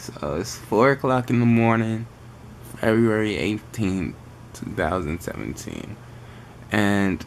So it's 4 o'clock in the morning, February 18th, 2017. And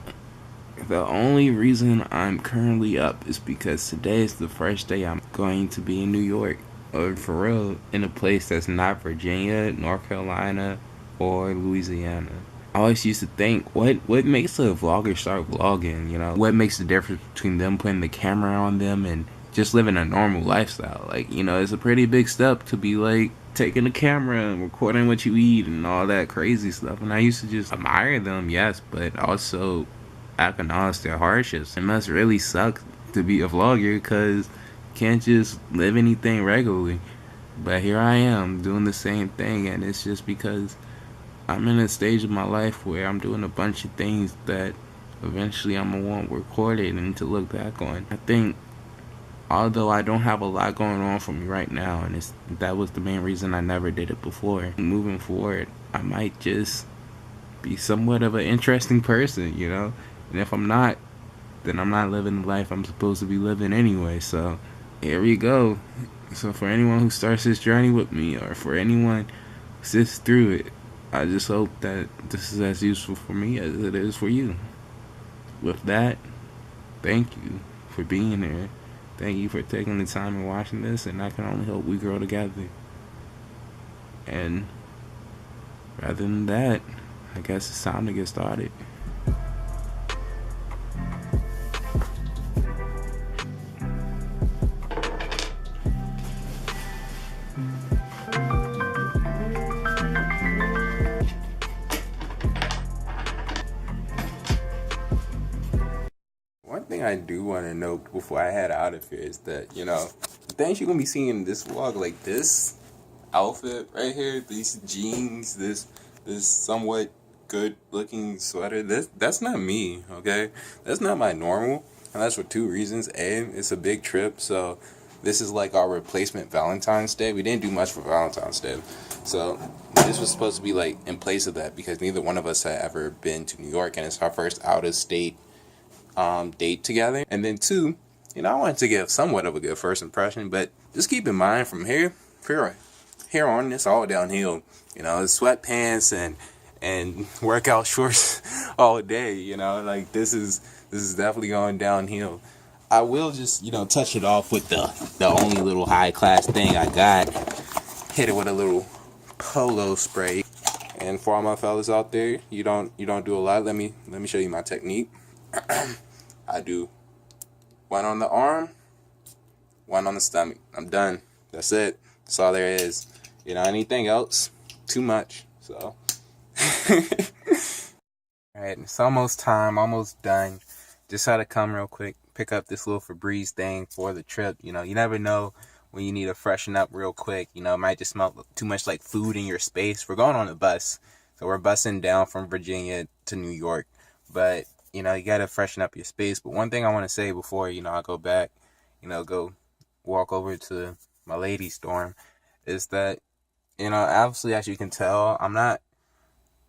the only reason I'm currently up is because today is the first day I'm going to be in New York. Or for real, in a place that's not Virginia, North Carolina, or Louisiana. I always used to think, what makes a vlogger start vlogging? You know, what makes the difference between them putting the camera on them and just living a normal lifestyle? Like, you know, it's a pretty big step to be like taking the camera and recording what you eat and all that crazy stuff. And I used to just admire them, yes, but also acknowledge their hardships. It must really suck to be a vlogger because you can't just live anything regularly. But here I am doing the same thing, and it's just because I'm in a stage of my life where I'm doing a bunch of things that eventually I'm gonna want recorded and to look back on. I think, although I don't have a lot going on for me right now, and that was the main reason I never did it before. Moving forward, I might just be somewhat of an interesting person, you know. And if I'm not, then I'm not living the life I'm supposed to be living anyway. So here we go. So for anyone who starts this journey with me, or for anyone who sits through it, I just hope that this is as useful for me as it is for you. With that, thank you for being here. Thank you for taking the time and watching this, and I can only hope we grow together. And rather than that, I guess it's time to get started. One thing I do want to note before I head out of here is that, you know, the things you're going to be seeing in this vlog, like this outfit right here, these jeans, this somewhat good looking sweater, that's not me, okay? That's not my normal, and that's for two reasons. A, it's a big trip, so this is like our replacement Valentine's Day. We didn't do much for Valentine's Day, so this was supposed to be like in place of that, because neither one of us had ever been to New York, and it's our first out of state date together. And then two, you know, I wanted to give somewhat of a good first impression, but just keep in mind from here on, it's all downhill. You know, it's sweatpants and workout shorts all day. You know, like this is definitely going downhill. I will just, you know, touch it off with the only little high class thing I got. Hit it with a little polo spray. And for all my fellas out there, you don't do a lot. Let me show you my technique. I do one on the arm, one on the stomach. I'm done. That's it. That's all there is. You know, anything else, too much. So, alright, it's almost time, almost done. Just had to come real quick, pick up this little Febreze thing for the trip. You know, you never know when you need to freshen up real quick. You know, it might just smell too much like food in your space. We're going on a bus, so we're busing down from Virginia to New York. But you know, you gotta freshen up your space. But one thing I want to say before, you know, I go back, you know, go walk over to my lady's dorm, is that, you know, obviously, as you can tell,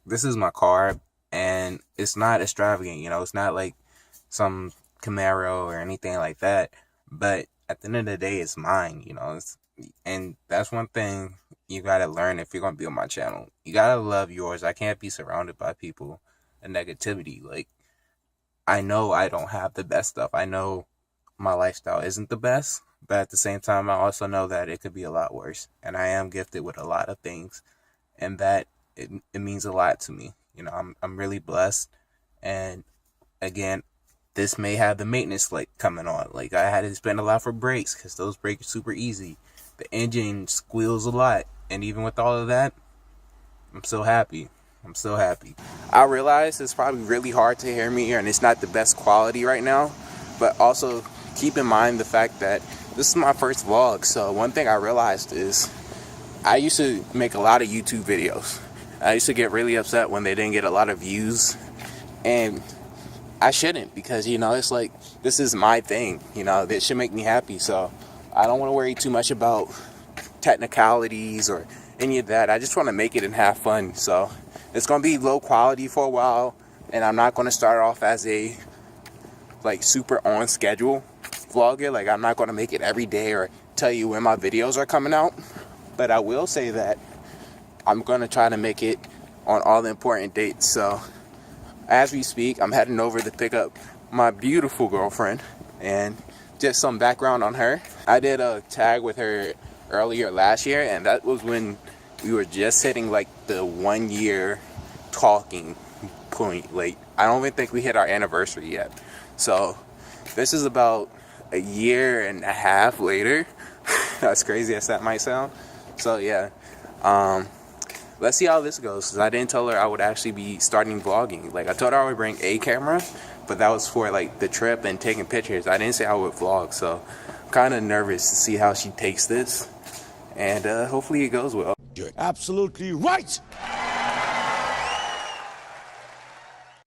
this is my car, and it's not extravagant, you know, it's not like some Camaro or anything like that, but at the end of the day, it's mine, you know, and that's one thing you gotta learn if you're gonna be on my channel. You gotta love yours. I can't be surrounded by people and negativity. Like, I know I don't have the best stuff. I know my lifestyle isn't the best, but at the same time, I also know that it could be a lot worse. And I am gifted with a lot of things, and that it means a lot to me. You know, I'm really blessed. And again, this may have the maintenance like coming on. Like, I had to spend a lot for brakes because those brakes are super easy. The engine squeals a lot, and even with all of that, I'm so happy. I realize it's probably really hard to hear me here, and it's not the best quality right now, but also keep in mind the fact that this is my first vlog. So one thing I realized is I used to make a lot of YouTube videos. I used to get really upset when they didn't get a lot of views, and I shouldn't, because, you know, it's like, this is my thing, you know, that should make me happy. So I don't want to worry too much about technicalities or any of that. I just want to make it and have fun. So it's going to be low quality for a while, and I'm not going to start off as a, like, super on schedule vlogger. Like, I'm not going to make it every day or tell you when my videos are coming out. But I will say that I'm going to try to make it on all the important dates. So as we speak, I'm heading over to pick up my beautiful girlfriend. And just some background on her. I did a tag with her earlier last year, and that was when we were just hitting like the 1 year talking point. Like, I don't even think we hit our anniversary yet. So this is about a year and a half later. As crazy as that might sound. So yeah, let's see how this goes, because I didn't tell her I would actually be starting vlogging. Like, I told her I would bring a camera, but that was for like the trip and taking pictures. I didn't say I would vlog, so I'm kind of nervous to see how she takes this, and hopefully it goes well. You're absolutely right.